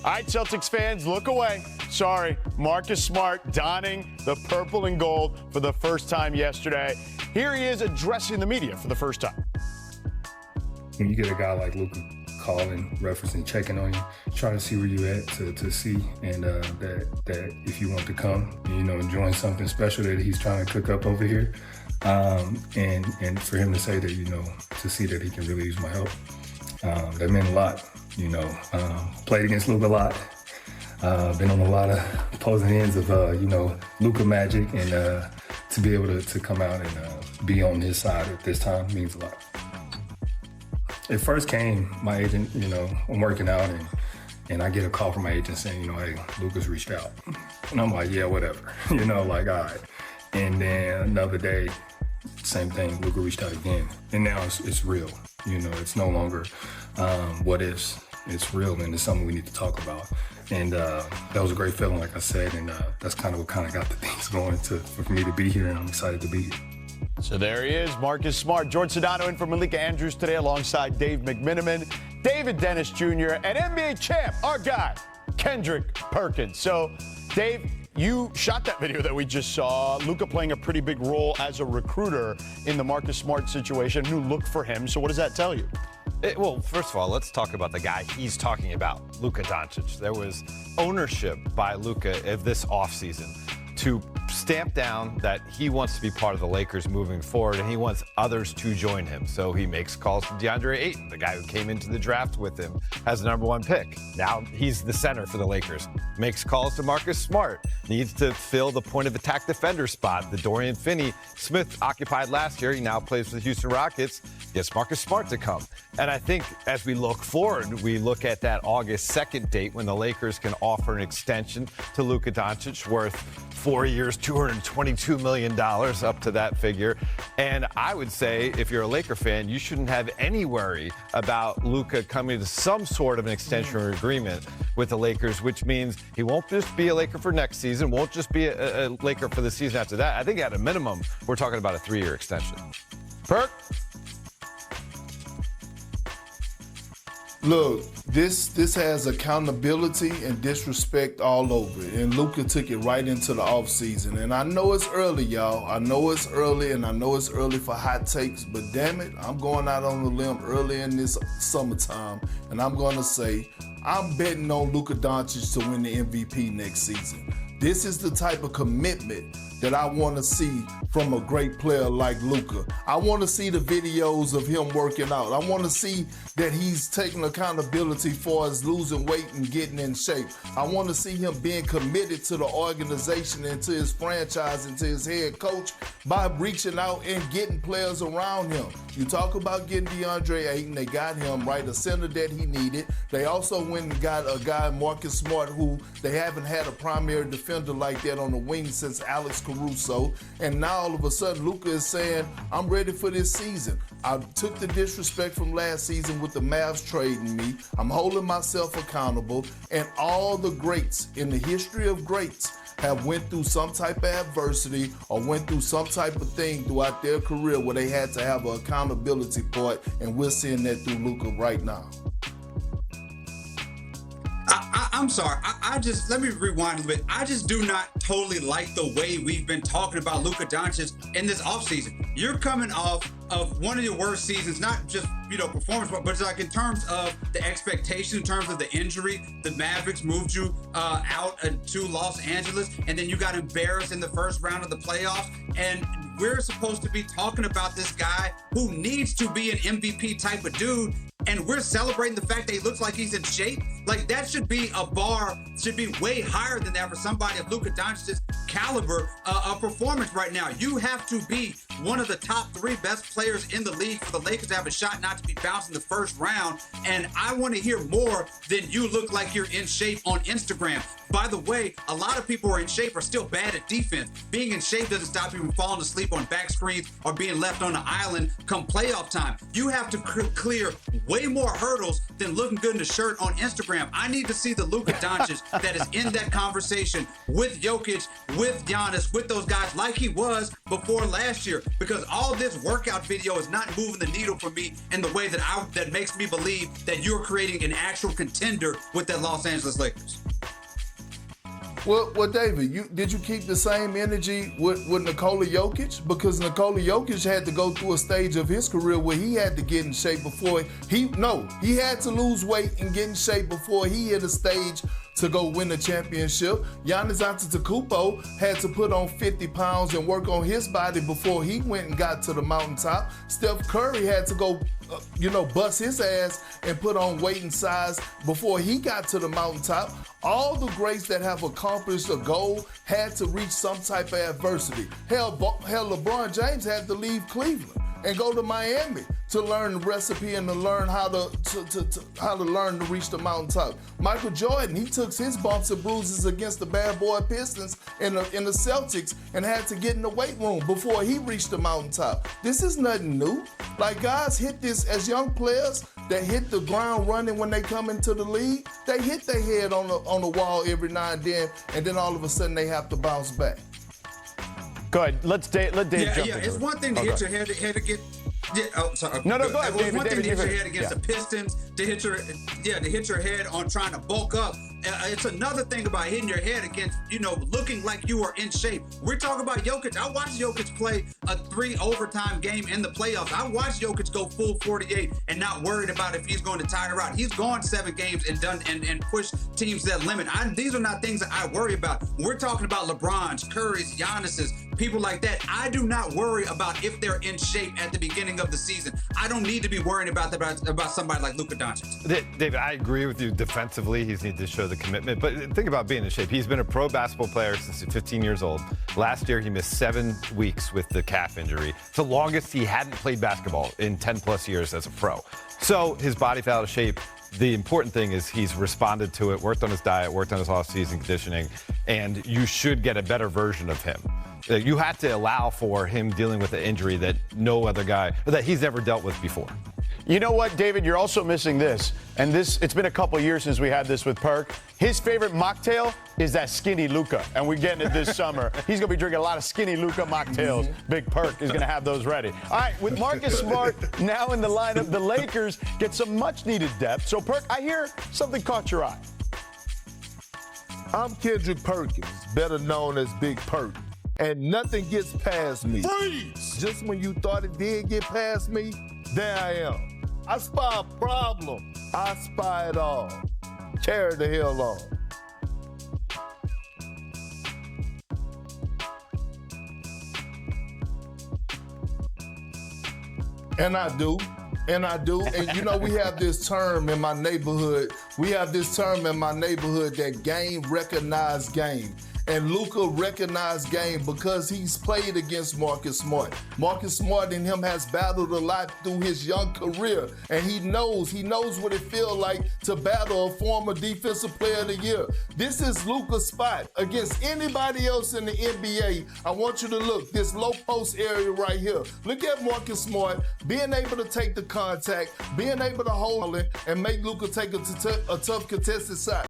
All right, Celtics fans, look away. Sorry, Marcus Smart donning the purple and gold for the first time yesterday. Here he is addressing the media for the first time. When you get a guy like Luka calling, referencing, checking on you, trying to see where you at to see, and that if you want to come, enjoying something special that he's trying to cook up over here, and for him to say that, to see that he can really use my help, that meant a lot. Played against Luka a lot. Been on a lot of opposing ends of, Luka magic, and to be able to come out and be on his side at this time means a lot. It first came, my agent, I'm working out, and I get a call from my agent saying, hey, Luka's reached out. And I'm like, yeah, whatever, all right. And then another day, same thing, Luka reached out again. And now it's real, it's no longer what ifs. It's real, and it's something we need to talk about. And that was a great feeling, like I said, and that's kind of what got the things going for me to be here, and I'm excited to be here. So there he is, Marcus Smart. George Sedano in for Malika Andrews today alongside Dave McMiniman, David Dennis Jr., and NBA champ, our guy, Kendrick Perkins. So, Dave, you shot that video that we just saw. Luka playing a pretty big role as a recruiter in the Marcus Smart situation. New look for him. So what does that tell you? Well, first of all, let's talk about the guy he's talking about, Luka Doncic. There was ownership by Luka of this offseason to stamp down that he wants to be part of the Lakers moving forward, and he wants others to join him. So he makes calls to DeAndre Ayton, the guy who came into the draft with him as the #1 pick. Now he's the center for the Lakers. Makes calls to Marcus Smart. Needs to fill the point of attack defender spot that Dorian Finney-Smith occupied last year. He now plays for the Houston Rockets. Gets Marcus Smart to come. And I think as we look forward, we look at that August 2nd date when the Lakers can offer an extension to Luka Doncic worth 4 years, $222 million, up to that figure. And I would say, if you're a Laker fan, you shouldn't have any worry about Luka coming to some sort of an extension or agreement with the Lakers, which means he won't just be a Laker for next season, won't just be a Laker for the season after that. I think at a minimum, we're talking about a 3-year extension. Perk? Look, this has accountability and disrespect all over it. And Luka took it right into the offseason. And I know it's early, y'all. I know it's early, and I know it's early for hot takes. But damn it, I'm going out on the limb early in this summertime. And I'm going to say, I'm betting on Luka Doncic to win the MVP next season. This is the type of commitment that I want to see from a great player like Luka. I want to see the videos of him working out. I want to see that he's taking accountability for his losing weight and getting in shape. I want to see him being committed to the organization and to his franchise and to his head coach by reaching out and getting players around him. You talk about getting DeAndre Ayton, they got him, right, a center that he needed. They also went and got a guy, Marcus Smart, who they haven't had a primary defender like that on the wing since Alex Caruso. And now all of a sudden Luka is saying, I'm ready for this season. I took the disrespect from last season with the Mavs trading me. I'm holding myself accountable. And all the greats in the history of greats have went through some type of adversity or went through some type of thing throughout their career where they had to have an accountability part, and we're seeing that through Luka right now. I'm sorry. Let me rewind a little bit. I just do not totally like the way we've been talking about Luka Doncic in this offseason. You're coming off of one of your worst seasons, not just, performance, but it's like in terms of the expectation, in terms of the injury. The Mavericks moved you out to Los Angeles, and then you got embarrassed in the first round of the playoffs. And we're supposed to be talking about this guy who needs to be an MVP type of dude, and we're celebrating the fact that he looks like he's in shape. Like, that should be a bar, should be way higher than that for somebody of Luka Doncic's caliber of performance right now. You have to be one of the top 3 best players in the league for the Lakers to have a shot not to be bounced in the first round. And I want to hear more than you look like you're in shape on Instagram. By the way, a lot of people who are in shape are still bad at defense. Being in shape doesn't stop you from falling asleep on back screens or being left on the island come playoff time. You have to clear way more hurdles than looking good in a shirt on Instagram. I need to see the Luka Doncic that is in that conversation with Jokic, with Giannis, with those guys like he was before last year, because all this workout video is not moving the needle for me in the way that makes me believe that you're creating an actual contender with that Los Angeles Lakers. Well, David, did you keep the same energy with Nikola Jokic? Because Nikola Jokic had to go through a stage of his career where he had to get in shape before he had to lose weight and get in shape before he hit a stage to go win the championship. Giannis Antetokounmpo had to put on 50 pounds and work on his body before he went and got to the mountaintop. Steph Curry had to go, bust his ass and put on weight and size before he got to the mountaintop. All the greats that have accomplished a goal had to reach some type of adversity. Hell, LeBron James had to leave Cleveland and go to Miami to learn the recipe and to learn how to learn to reach the mountaintop. Michael Jordan, he took his bumps and bruises against the bad boy Pistons in the Celtics and had to get in the weight room before he reached the mountaintop. This is nothing new. Like, guys hit this as young players that hit the ground running when they come into the league. They hit their head on the wall every now and then all of a sudden they have to bounce back. Go ahead. Let Dave jump in. Yeah, it's one thing to hit your head against. Yeah, sorry. No, go ahead. It's one thing to hit your head Yeah. against the Pistons, to hit your head on trying to bulk up. It's another thing about hitting your head against, looking like you are in shape. We're talking about Jokic. I watched Jokic play a 3 overtime game in the playoffs. I watched Jokic go full 48 and not worried about if he's going to tire out. He's gone 7 games and done and pushed teams to that limit. These are not things that I worry about. We're talking about LeBron's, Curry's, Giannis's, people like that. I do not worry about if they're in shape at the beginning of the season. I don't need to be worrying about somebody like Luka Doncic. David, I agree with you defensively. He's need to show the commitment. But think about being in shape. He's been a pro basketball player since he's 15 years old. Last year, he missed 7 weeks with the calf injury. It's the longest he hadn't played basketball in 10-plus years as a pro. So his body fell out of shape. The important thing is he's responded to it, worked on his diet, worked on his off-season conditioning, and you should get a better version of him. You have to allow for him dealing with an injury that no other guy, that he's never dealt with before. You know what, David? You're also missing this. And it's been a couple years since we had this with Perk. His favorite mocktail is that skinny Luka. And we're getting it this summer. He's going to be drinking a lot of skinny Luka mocktails. Big Perk is going to have those ready. All right, with Marcus Smart now in the lineup, the Lakers get some much-needed depth. So, Perk, I hear something caught your eye. I'm Kendrick Perkins, better known as Big Perk. And nothing gets past me. Freeze! Just when you thought it did get past me, there I am. I spy a problem. I spy it all. Carry the hell on. And I do. And we have this term in my neighborhood. That game recognized game. And Luka recognized game because he's played against Marcus Smart. Marcus Smart and him has battled a lot through his young career. And he knows what it feels like to battle a former defensive player of the year. This is Luka's spot against anybody else in the NBA. I want you to look, this low post area right here. Look at Marcus Smart being able to take the contact, being able to hold it, and make Luka take a tough contested shot.